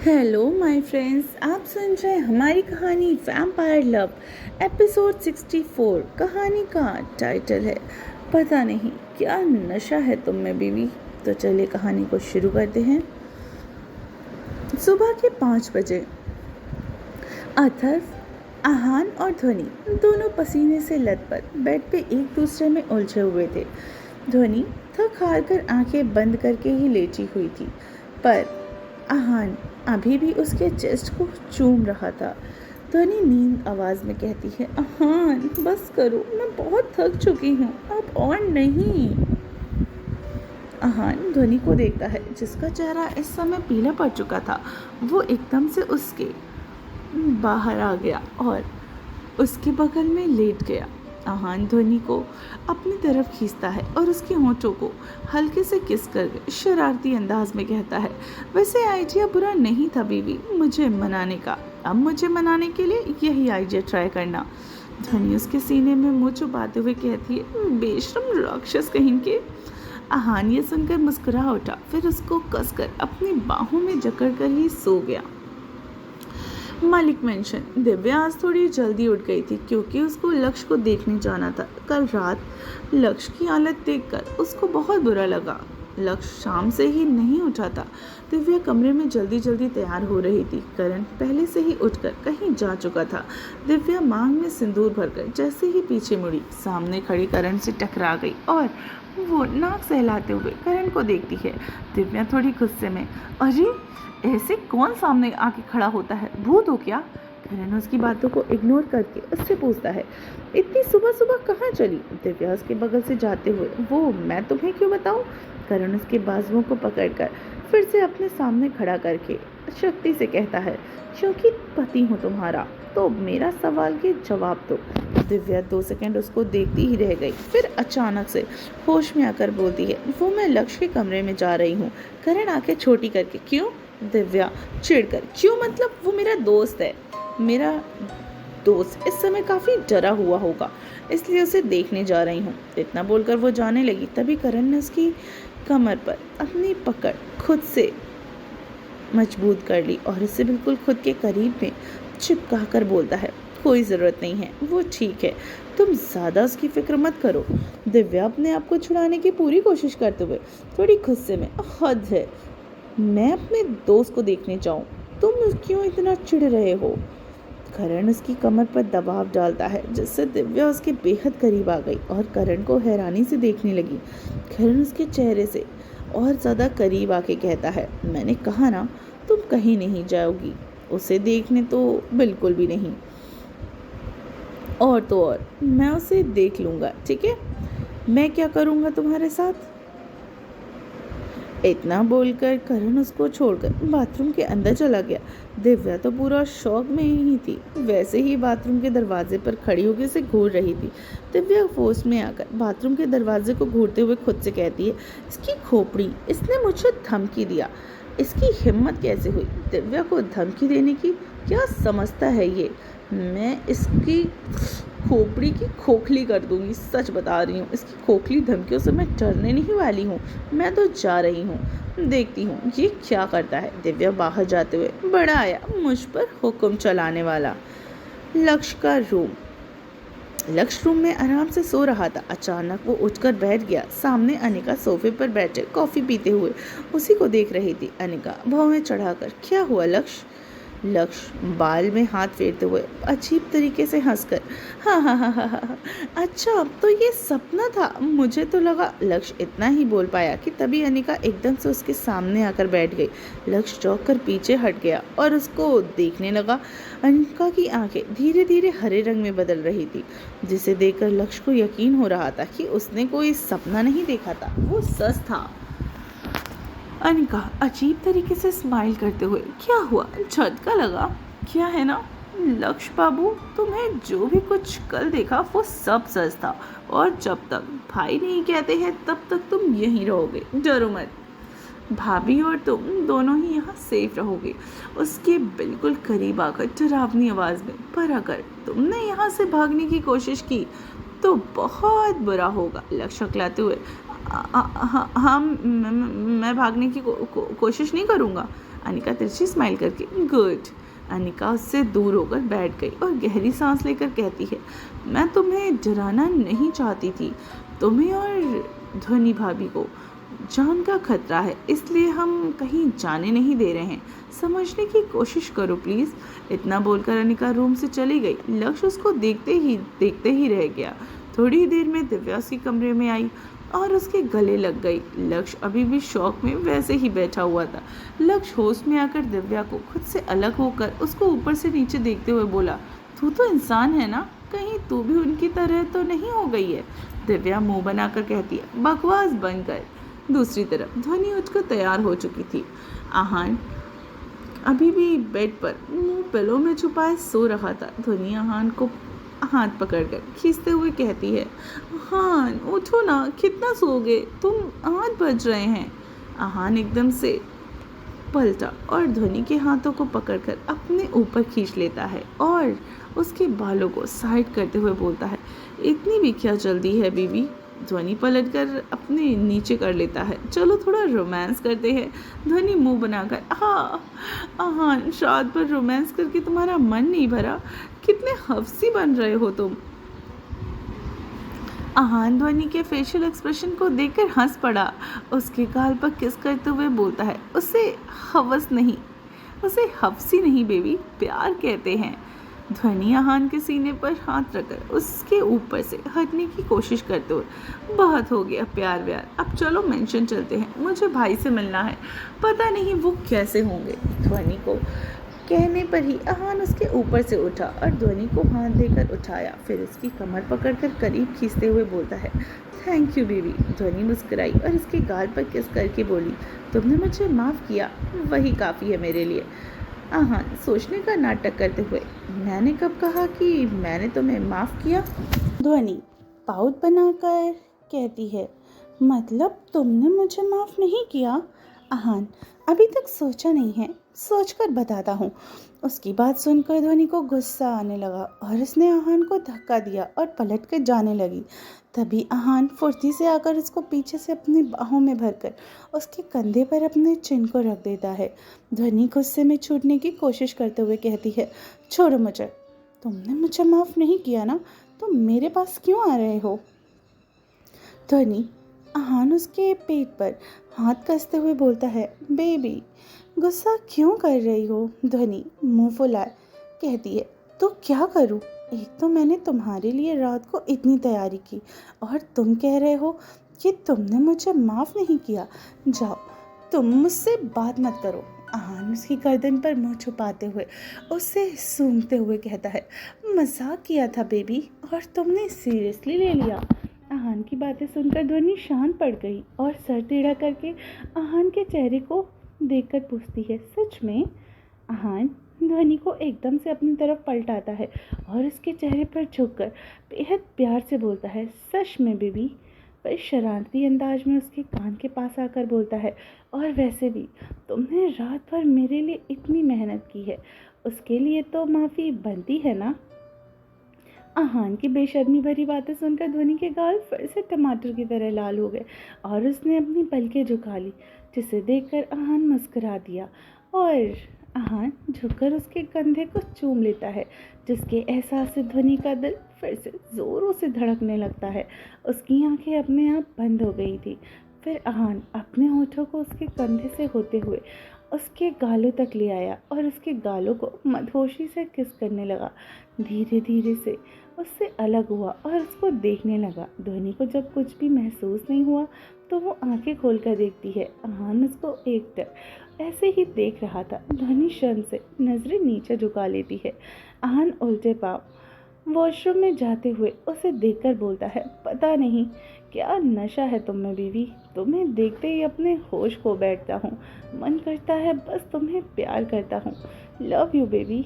Hello my friends, आप सुन रहे हैं हमारी कहानी वैम्पायर लव एपिसोड 64। कहानी का टाइटल है पता नहीं क्या नशा है तुम में बीवी। तो चलिए कहानी को शुरू करते हैं। सुबह के 5 बजे अथर्व, आहान और ध्वनि दोनों पसीने से लथपथ बेड पे एक दूसरे में उलझे हुए थे। ध्वनि थक हार कर आंखें बंद करके ही लेटी हुई थी, पर आहान अभी भी उसके चेस्ट को चूम रहा था। ध्वनि नींद आवाज में कहती है, आहान बस करो, मैं बहुत थक चुकी हूँ, अब और नहीं। आहान ध्वनि को देखता है, जिसका चेहरा इस समय पीला पड़ चुका था। वो एकदम से उसके बाहर आ गया और उसके बगल में लेट गया। आहान ध्वनि को अपनी तरफ खींचता है और उसके होंठों को हल्के से किस कर शरारती अंदाज में कहता है, वैसे आइडिया बुरा नहीं था बीवी मुझे मनाने का। अब मुझे मनाने के लिए यही आइडिया ट्राई करना। ध्वनि उसके सीने में मुंह छुपाते हुए कहती है, बेशरम राक्षस कहीं के। आहान ये सुनकर मुस्कुरा उठा, फिर उसको कसकर अपनी बाहों में जकड़ कर ही सो गया। मालिक मेंशन। दिव्या आज थोड़ी जल्दी उठ गई थी क्योंकि उसको लक्ष्य को देखने जाना था। कल रात लक्ष्य की हालत देखकर उसको बहुत बुरा लगा। लक्ष्य शाम से ही नहीं उठा था। दिव्या कमरे में जल्दी जल्दी तैयार हो रही थी। करण पहले से ही उठकर कहीं जा चुका था। दिव्या मांग में सिंदूर भरकर जैसे ही पीछे मुड़ी, सामने खड़ी करण से टकरा गई और वो नाक सहलाते हुए करण को देखती है। दिव्या थोड़ी गुस्से में, अरे ऐसे कौन सामने आके खड़ा होता है, भूत हो क्या? करण उसकी बातों को इग्नोर करके उससे पूछता है, इतनी सुबह सुबह कहाँ चली? दिव्या उसके बगल से जाते हुए, वो मैं तुम्हें क्यों बताऊं? करण उसके बाजुओं को पकड़कर फिर से अपने सामने खड़ा करके शक्ति से कहता है, क्योंकि पति हूँ तुम्हारा, तो मेरा सवाल के जवाब दो। दिव्या 2 सेकंड उसको देखती ही रह गई, फिर अचानक से होश में आकर बोलती है, वो मैं लक्ष्य के कमरे में जा रही हूँ। करण आंखें छोटी करके, क्यों? दिव्या चिढ़कर, क्यों मतलब? वो मेरा दोस्त है। मेरा दोस्त इस समय काफी डरा हुआ होगा, इसलिए उसे देखने जा रही हूँ। इतना बोलकर वो जाने लगी, तभी करण ने उसकी कमर पर अपनी पकड़ खुद से मजबूत कर ली और उससे बिल्कुल खुद के करीब में चिपका कर बोलता है, कोई ज़रूरत नहीं है, वो ठीक है, तुम ज़्यादा उसकी फिक्र मत करो। दिव्या अपने आप को छुड़ाने की पूरी कोशिश करते हुए थोड़ी गुस्से में, हद है, मैं अपने दोस्त को देखने जाऊं, तुम क्यों इतना चिढ़ रहे हो? करण उसकी कमर पर दबाव डालता है, जिससे दिव्या उसके बेहद करीब आ गई और करण को हैरानी से देखने लगी। करण उसके चेहरे से और ज़्यादा करीब आके कहता है, मैंने कहा ना, तुम कहीं नहीं जाओगी, उसे देखने तो बिल्कुल भी नहीं, और तो और मैं उसे देख लूँगा, ठीक है? मैं क्या करूँगा तुम्हारे साथ? इतना बोलकर करण उसको छोड़कर बाथरूम के अंदर चला गया। दिव्या तो पूरा शौक में ही थी, वैसे ही बाथरूम के दरवाजे पर खड़ी होकर उसे घूर रही थी। दिव्या होश में आकर बाथरूम के दरवाजे को घूरते हुए खुद से कहती है, इसकी खोपड़ी, इसने मुझे धमकी दिया, इसकी हिम्मत कैसे हुई दिव्या को धमकी देने की? क्या समझता है ये? मैं इसकी खोपड़ी की खोखली कर दूंगी, सच बता रही हूँ। इसकी खोखली धमकियों से मैं डरने नहीं वाली हूँ। मैं तो जा रही हूँ, देखती हूँ ये क्या करता है। दिव्या बाहर जाते हुए, बड़ा आया मुझ पर हुक्म चलाने वाला। लक्ष्य का रूम। लक्ष्य रूम में आराम से सो रहा था। अचानक वो उठकर बैठ गया। सामने अनिका सोफे पर बैठे कॉफी पीते हुए उसी को देख रही थी। अनिका भौं चढ़ाकर, क्या हुआ लक्ष्य? लक्ष्य बाल में हाथ फेरते हुए अजीब तरीके से हंसकर, हाँ हाँ हाँ हाँ हाँ, अच्छा तो ये सपना था, मुझे तो लगा। लक्ष्य इतना ही बोल पाया कि तभी अनिका एकदम से उसके सामने आकर बैठ गई। लक्ष्य चौंक कर पीछे हट गया और उसको देखने लगा। अनिका की आंखें धीरे धीरे हरे रंग में बदल रही थी, जिसे देखकर लक्ष्य को यकीन हो रहा था कि उसने कोई सपना नहीं देखा था, वो सच था। अनिका अजीब तरीके से स्माइल करते हुए, क्या हुआ, झटका लगा क्या है ना? लक्ष्य बाबू, तुम्हें जो भी कुछ कल देखा वो सब सच था, और जब तक भाई नहीं कहते हैं तब तक तुम यहीं रहोगे, डरो मत। भाभी और तुम दोनों ही यहाँ सेफ रहोगे। उसके बिल्कुल करीब आकर डरावनी आवाज में, पर अगर तुमने यहाँ से भागने की कोशिश की तो बहुत बुरा होगा। लक्ष्य अकलाते हुए, हाँ, मैं भागने की कोशिश नहीं करूँगा। अनिका तिरछी स्माइल करके गुड। अनिका उससे दूर होकर बैठ गई और गहरी सांस लेकर कहती है, मैं तुम्हें डराना नहीं चाहती थी। तुम्हें और ध्वनि भाभी को जान का खतरा है, इसलिए हम कहीं जाने नहीं दे रहे हैं। समझने की कोशिश करो प्लीज़। इतना बोलकर अनिका रूम से चली गई। लक्ष्य उसको देखते ही रह गया। थोड़ी ही देर में दिव्या उसके कमरे में आई और उसके गले लग गई। लक्ष्य अभी भी शौक में वैसे ही बैठा हुआ था। लक्ष्य होश में आकर दिव्या को खुद से अलग होकर उसको ऊपर से नीचे देखते हुए बोला, तू तो इंसान है ना, कहीं तू भी उनकी तरह तो नहीं हो गई है। दिव्या मुंह बनाकर कहती है, बकवास बंद कर। दूसरी तरफ ध्वनि उठकर तैयार हो चुकी थी। आहान अभी भी बेड पर मुंह पिलो में छुपाए सो रहा था। ध्वनि आहान को हाथ पकड़कर खींचते हुए कहती है, आहान उठो ना, कितना सोओगे तुम, 8 बज रहे हैं। आहान एकदम से पलटा और ध्वनि के हाथों को पकड़कर अपने ऊपर खींच लेता है और उसके बालों को साइड करते हुए बोलता है, इतनी भी क्या जल्दी है बीवी। ध्वनि पलटकर अपने नीचे कर लेता है, चलो थोड़ा रोमांस करते हैं। ध्वनि मुंह बनाकर, हाँ रात भर रोमांस करके तुम्हारा मन नहीं भरा, कितने हफ्सी बन रहे हो तुम। आहान ध्वनि के फेशियल एक्सप्रेशन को देखकर हंस पड़ा। उसके गाल पर किस करते हुए बोलता है, उसे हफ्सी नहीं बेबी, प्यार कहते हैं। ध्वनि आहान के सीने पर हाथ रखकर उसके ऊपर से हटने की कोशिश करते हुए, बहुत हो गया प्यार व्यार, अब चलो मेंशन चलते हैं, मुझे भाई से मिलना है, पता नहीं वो कैसे होंगे। ध्वनि को कहने पर ही आहान उसके ऊपर से उठा और ध्वनि को हाथ देकर उठाया, फिर उसकी कमर पकड़कर करीब खींचते हुए बोलता है, थैंक यू बेबी। ध्वनि मुस्कुराई और उसके गाल पर किस करके बोली, तुमने मुझे माफ़ किया, वही काफ़ी है मेरे लिए। आहान सोचने का नाटक करते हुए, मैंने कब कहा कि मैंने तुम्हें माफ़ किया। ध्वनि पाउट बनाकर कहती है, मतलब तुमने मुझे माफ़ नहीं किया। आहान अभी तक सोचा नहीं है, सोचकर बताता हूँ। उसकी बात सुनकर ध्वनि को गुस्सा आने लगा और उसने आहान को धक्का दिया और पलट कर जाने लगी। तभी आहान फुर्ती से आकर उसको पीछे से अपनी बाहों में भरकर उसके कंधे पर अपने चिन को रख देता है। ध्वनि गुस्से में छूटने की कोशिश करते हुए कहती है, छोड़ो मुझे, तुमने मुझे माफ़ नहीं किया ना, तो मेरे पास क्यों आ रहे हो। ध्वनि आहान उसके पेट पर हाथ कसते हुए बोलता है, बेबी गुस्सा क्यों कर रही हो। ध्वनि मुंह फुलाए कहती है, तो क्या करूं, एक तो मैंने तुम्हारे लिए रात को इतनी तैयारी की और तुम कह रहे हो कि तुमने मुझे माफ़ नहीं किया। जाओ तुम मुझसे बात मत करो। आहान उसकी गर्दन पर मुंह छुपाते हुए उससे सूंघते हुए कहता है, मजाक किया था बेबी और तुमने सीरियसली ले लिया। आहान की बातें सुनकर ध्वनि शांत पड़ गई और सर टेढ़ा करके आहान के चेहरे को देखकर पूछती है, सच में। आहान ध्वनि को एकदम से अपनी तरफ पलटाता है और उसके चेहरे पर झुककर बेहद प्यार से बोलता है, सच में बेबी। वह शरारती अंदाज में उसके कान के पास आकर बोलता है, और वैसे भी तुमने रात भर मेरे लिए इतनी मेहनत की है, उसके लिए तो माफ़ी बनती है ना। आहान की बेशर्मी भरी बातें सुनकर ध्वनि के गाल फिर से टमाटर की तरह लाल हो गए और उसने अपनी पलकें झुका ली, जिसे देखकर आहान मुस्कुरा दिया और आहान झुककर उसके कंधे को चूम लेता है, जिसके एहसास से ध्वनि का दिल फिर से ज़ोरों से धड़कने लगता है। उसकी आंखें अपने आप बंद हो गई थी। फिर आहान अपने होठों को उसके कंधे से होते हुए उसके गालों तक ले आया और उसके गालों को मदहोशी से किस करने लगा। धीरे धीरे से उससे अलग हुआ और उसको देखने लगा। ध्वनि को जब कुछ भी महसूस नहीं हुआ तो वो आंखें खोलकर देखती है। आहान उसको एकटक ऐसे ही देख रहा था। ध्वनि शर्म से नजरें नीचे झुका लेती है। आहान उल्टे पाँव वॉशरूम में जाते हुए उसे देखकर बोलता है, पता नहीं क्या नशा है तुम में बीवी, तुम्हें देखते ही अपने होश खो बैठता हूँ, मन करता है बस तुम्हें प्यार करता हूँ, लव यू बेबी।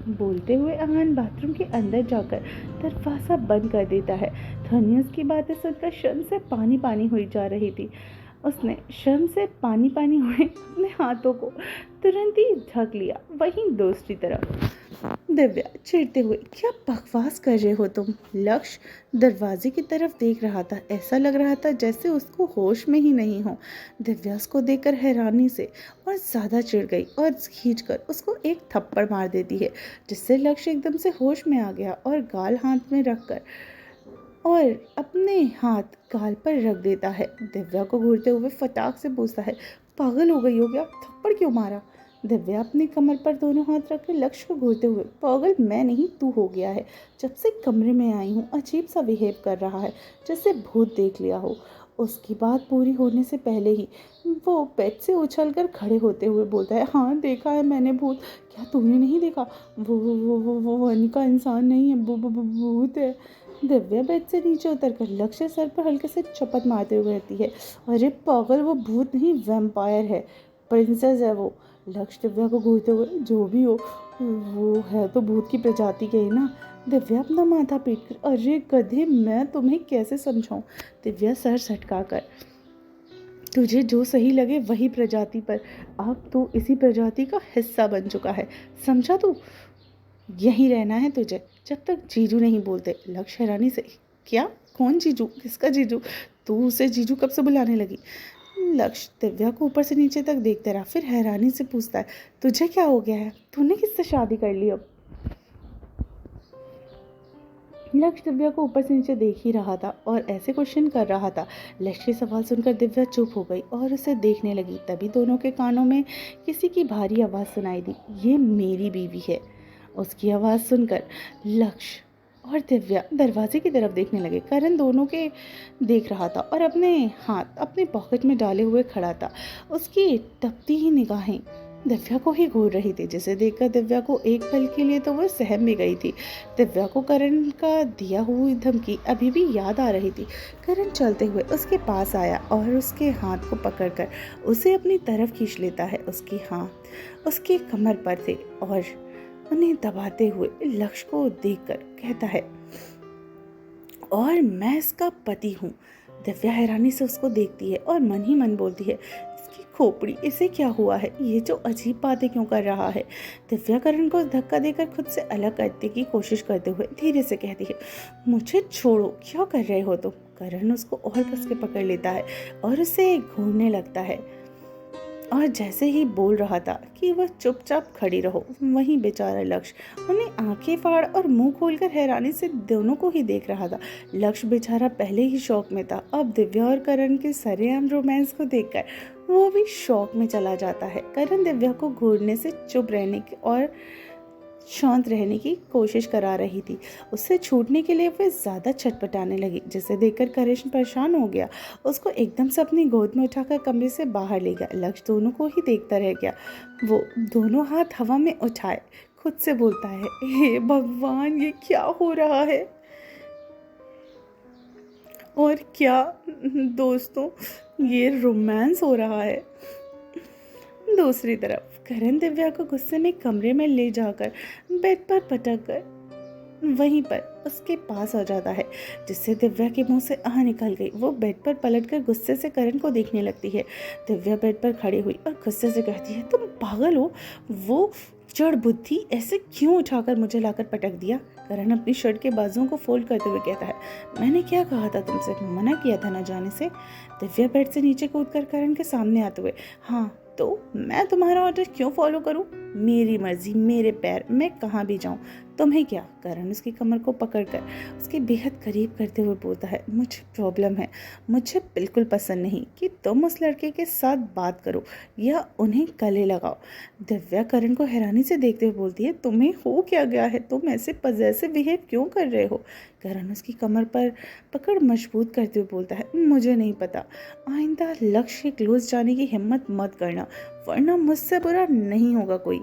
बोलते हुए आहान बाथरूम के अंदर जाकर दरवाज़ा बंद कर देता है। ध्वनि उसकी बातें सुनकर शर्म से पानी पानी हुई जा रही थी। उसने शर्म से पानी पानी हुए अपने हाथों को तुरंत ही ढक लिया। वहीं दूसरी तरफ दिव्या चिढ़ते हुए, क्या बकवास कर रहे हो तुम? लक्ष्य दरवाजे की तरफ देख रहा था। ऐसा लग रहा था जैसे उसको होश में ही नहीं हो। दिव्या उसको देखकर हैरानी से और ज़्यादा चिढ़ गई और खींचकर उसको एक थप्पड़ मार देती है, जिससे लक्ष्य एकदम से होश में आ गया और गाल हाथ में रखकर और अपने हाथ गाल पर रख देता है। दिव्या को घूरते हुए फटाक से पूछता है, पागल हो गई हो क्या? थप्पड़ क्यों मारा? दिव्या अपनी कमर पर दोनों हाथ रखकर लक्ष्य को घूरते हुए, पागल मैं नहीं तू हो गया है। जब से कमरे में आई हूँ अजीब सा बिहेव कर रहा है, जैसे भूत देख लिया हो। उसकी बात पूरी होने से पहले ही वो बेड से उछलकर खड़े होते हुए बोलता है, हाँ देखा है मैंने भूत। क्या तुमने नहीं देखा? वो अनिका इंसान नहीं है, भूत है। दिव्या बेड से नीचे उतरकर लक्ष्य सर पर हल्के से चपत मारते हुए कहती है, अरे पागल वो भूत नहीं वैम्पायर है, प्रिंसेस है वो। लक्ष्य दिव्या को घूरते हुए, जो भी हो वो है तो भूत की प्रजाति के ही ना। दिव्या अपना माथा पीट कर, अरे गधे मैं तुम्हें कैसे समझाऊं? दिव्या सर सटका कर, तुझे जो सही लगे वही प्रजाति पर। अब तो इसी प्रजाति का हिस्सा बन चुका है, समझा तू? यहीं रहना है तुझे जब तक जीजू नहीं बोलते। लक्ष्य हैरानी से, क्या? कौन जीजू? किसका जीजू? तू उसे जीजू कब से बुलाने लगी? लक्ष्य दिव्या को ऊपर से नीचे तक देखता रहा, फिर हैरानी से पूछता है, तुझे क्या हो गया है? तूने किससे शादी कर ली अब? लक्ष्य दिव्या को ऊपर से नीचे देख ही रहा था और ऐसे क्वेश्चन कर रहा था। लक्ष्य के सवाल सुनकर दिव्या चुप हो गई और उसे देखने लगी। तभी दोनों के कानों में किसी की भारी आवाज़ सुनाई दी, ये मेरी बीवी है। उसकी आवाज़ सुनकर लक्ष्य और दिव्या दरवाजे की तरफ देखने लगे। करण दोनों के देख रहा था और अपने हाथ अपने पॉकेट में डाले हुए खड़ा था। उसकी तपती ही निगाहें दिव्या को ही घूर रही थी, जिसे देखकर दिव्या को एक पल के लिए तो वह सहम भी गई थी। दिव्या को करण का दिया हुई धमकी अभी भी याद आ रही थी। करण चलते हुए उसके पास आया और उसके हाथ को पकड़कर उसे अपनी तरफ खींच लेता है। उसकी हाथ उसकी कमर पर थे और उन्हें दबाते हुए लक्ष्य को देखकर कहता है, और मैं इसका पति हूँ। दिव्या हैरानी से उसको देखती है और मन ही मन बोलती है, इसकी खोपड़ी, इसे क्या हुआ है? ये जो अजीब बातें क्यों कर रहा है? दिव्या करण को धक्का देकर खुद से अलग करने की कोशिश करते हुए धीरे से कहती है, मुझे छोड़ो, क्या कर रहे हो तुम? करण उसको और कस के पकड़ लेता है और उसे घूरने लगता है और जैसे ही बोल रहा था कि वह चुपचाप खड़ी रहो, वहीं बेचारा लक्ष्य उन्हें आंखें फाड़ और मुंह खोलकर हैरानी से दोनों को ही देख रहा था। लक्ष्य बेचारा पहले ही शौक में था, अब दिव्या और करण के सरेआम रोमांस को देखकर वो भी शौक में चला जाता है। करण दिव्या को घूरने से चुप रहने की और शांत रहने की कोशिश करा रही थी। उससे छूटने के लिए वह ज़्यादा छटपटाने लगी, जिसे देखकर करण परेशान हो गया। उसको एकदम से अपनी गोद में उठाकर कमरे से बाहर ले गया। लक्ष्य दोनों को ही देखता रह गया। वो दोनों हाथ हवा में उठाए खुद से बोलता है, हे भगवान, ये क्या हो रहा है? और क्या दोस्तों, ये रोमांस हो रहा है। दूसरी तरफ करण दिव्या को गुस्से में कमरे में ले जाकर बेड पर पटक कर वहीं पर उसके पास आ जाता है, जिससे दिव्या के मुंह से आह निकल गई। वो बेड पर पलटकर गुस्से से करण को देखने लगती है। दिव्या बेड पर खड़ी हुई और गुस्से से कहती है, तुम पागल हो? वो जड़ बुद्धि ऐसे क्यों उठाकर मुझे लाकर पटक दिया? करण अपनी शर्ट के बाजुओं को फोल्ड करते हुए कहता है, मैंने क्या कहा था तुमसे? मना किया था न जाने से। दिव्या बेड से नीचे कूदकर करण के सामने आते हुए, हाँ तो मैं तुम्हारा ऑर्डर क्यों फॉलो करूं? मेरी मर्जी, मेरे पैर, मैं कहाँ भी जाऊं, तुम्हें क्या? करण उसकी कमर को पकड़कर उसके बेहद करीब करते हुए बोलता है, मुझे प्रॉब्लम है। मुझे बिल्कुल पसंद नहीं कि तुम उस लड़के के साथ बात करो या उन्हें गले लगाओ। दिव्या करण को हैरानी से देखते हुए बोलती है, तुम्हें हो क्या गया है? तुम ऐसे पजेसिव बिहेव क्यों कर रहे हो? करण उसकी कमर पर पकड़ मजबूत करते हुए बोलता है, मुझे नहीं पता। आइंदा लक्ष्य के क्लोज जाने की हिम्मत मत करना, वरना मुझसे बुरा नहीं होगा कोई।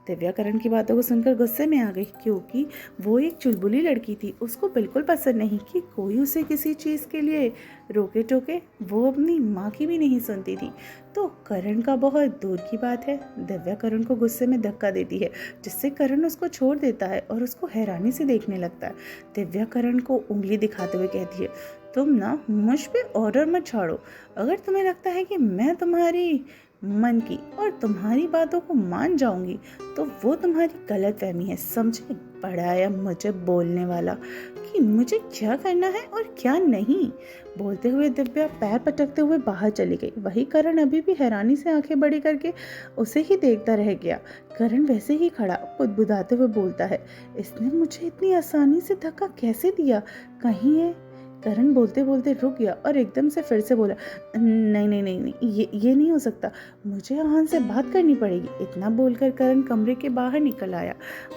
दिव्या करण की बातों को सुनकर गुस्से में आ गई, क्योंकि वो एक चुलबुली लड़की थी। उसको बिल्कुल पसंद नहीं कि कोई उसे किसी चीज़ के लिए रोके टोके। वो अपनी माँ की भी नहीं सुनती थी, तो करण का बहुत दूर की बात है। दिव्या करण को गुस्से में धक्का देती है, जिससे करण उसको छोड़ देता है और उसको हैरानी से देखने लगता है। दिव्या करण को उंगली दिखाते हुए कहती है, तुम ना मुझ पे ऑर्डर मत छाड़ो। अगर तुम्हें लगता है कि मैं तुम्हारी मन की और तुम्हारी बातों को मान जाऊंगी तो वो तुम्हारी गलतफहमी है, समझे? पढ़ाया मुझे बोलने वाला कि मुझे क्या करना है और क्या नहीं। बोलते हुए दिव्या पैर पटकते हुए बाहर चली गई। वही करण अभी भी हैरानी से आंखें बड़ी करके उसे ही देखता रह गया। करण वैसे ही खड़ा बुदबुदाते हुए बोलता है, इसने मुझे इतनी आसानी से धक्का कैसे दिया? कहीं है। करण बोलते बोलते रुक गया और एकदम से फिर से बोला, नहीं नहीं नहीं नहीं, ये नहीं हो सकता, मुझे आहान से बात करनी पड़ेगी। इतना बोलकर करण कमरे के बाहर निकल आया।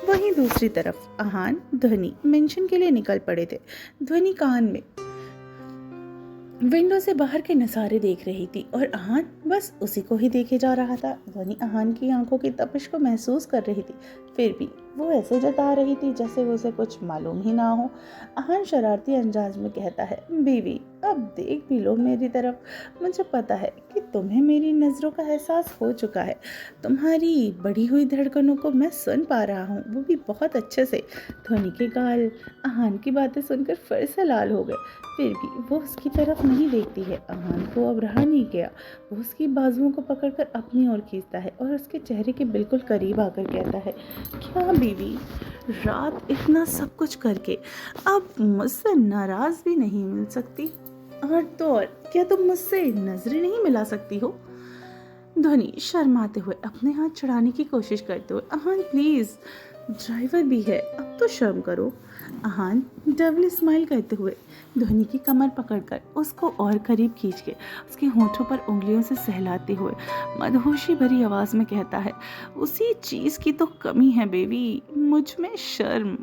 वहीं दूसरी तरफ आहान ध्वनि मेंशन के लिए निकल पड़े थे। ध्वनि कान में विंडो से बाहर के नज़ारे देख रही थी और आहान बस उसी को ही देखे जा रहा था। ध्वनि आहान की आंखों की तपिश को महसूस कर रही थी, फिर भी वो ऐसे जता रही थी जैसे उसे कुछ मालूम ही ना हो। आहान शरारती अंदाज में कहता है, बीवी अब देख भी लो मेरी तरफ, मुझे पता है कि तुम्हें मेरी नज़रों का एहसास हो चुका है। तुम्हारी बढ़ी हुई धड़कनों को मैं सुन पा रहा हूँ, वो भी बहुत अच्छे से। ध्वनि के गाल आहान की बातें सुनकर फिर से लाल हो गए, फिर भी वो उसकी तरफ नहीं देखती है। आहान को अब रहा नहीं गया। वो उसकी बाजुओं को पकड़कर अपनी ओर खींचता है और उसके चेहरे के बिल्कुल करीब आकर कहता है, क्या बीवी, रात इतना सब कुछ करके अब मुझसे नाराज भी नहीं मिल सकती? और तो और क्या तुम मुझसे नजरें नहीं मिला सकती हो? ध्वनि शर्माते हुए अपने हाथ छुड़ाने की कोशिश करते हुए, आहान प्लीज, ड्राइवर भी है, अब तो शर्म करो। आहान डबल स्माइल करते हुए ध्वनि की कमर पकड़कर उसको और करीब खींच के उसके होठों पर उंगलियों से सहलाते हुए मदहोशी भरी आवाज में कहता है, उसी चीज की तो कमी है बेबी, मुझ में शर्म।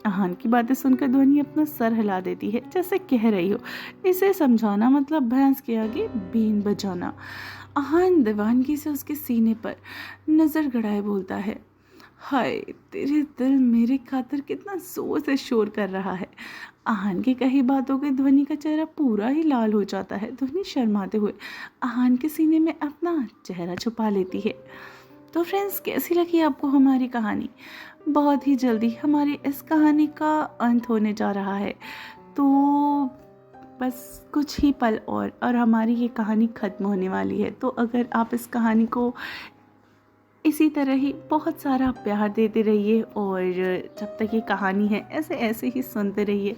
आहान की बातें सुनकर ध्वनि अपना सर हिला देती है जैसे कह रही हो, इसे समझाना मतलब भैंस के आगे बीन बजाना। आहान दीवानगी से उसके सीने पर नजर गड़ाए बोलता है, हाय तेरे दिल मेरे खातिर कितना जोर से शोर कर रहा है। आहान की कही बातों के ध्वनि का चेहरा पूरा ही लाल हो जाता है। ध्वनि शर्माते हुए आहान के सीने में अपना चेहरा छुपा लेती है। तो फ्रेंड्स, कैसी लगी आपको हमारी कहानी? बहुत ही जल्दी हमारी इस कहानी का अंत होने जा रहा है, तो बस कुछ ही पल और हमारी ये कहानी ख़त्म होने वाली है। तो अगर आप इस कहानी को इसी तरह ही बहुत सारा प्यार देते रहिए और जब तक ये कहानी है ऐसे ऐसे ही सुनते रहिए।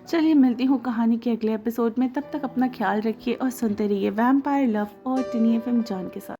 चलिए मिलती हूँ कहानी के अगले एपिसोड में, तब तक अपना ख्याल रखिए और सुनते रहिए वैम्पायर लव और टिनी एफएम जॉन के साथ।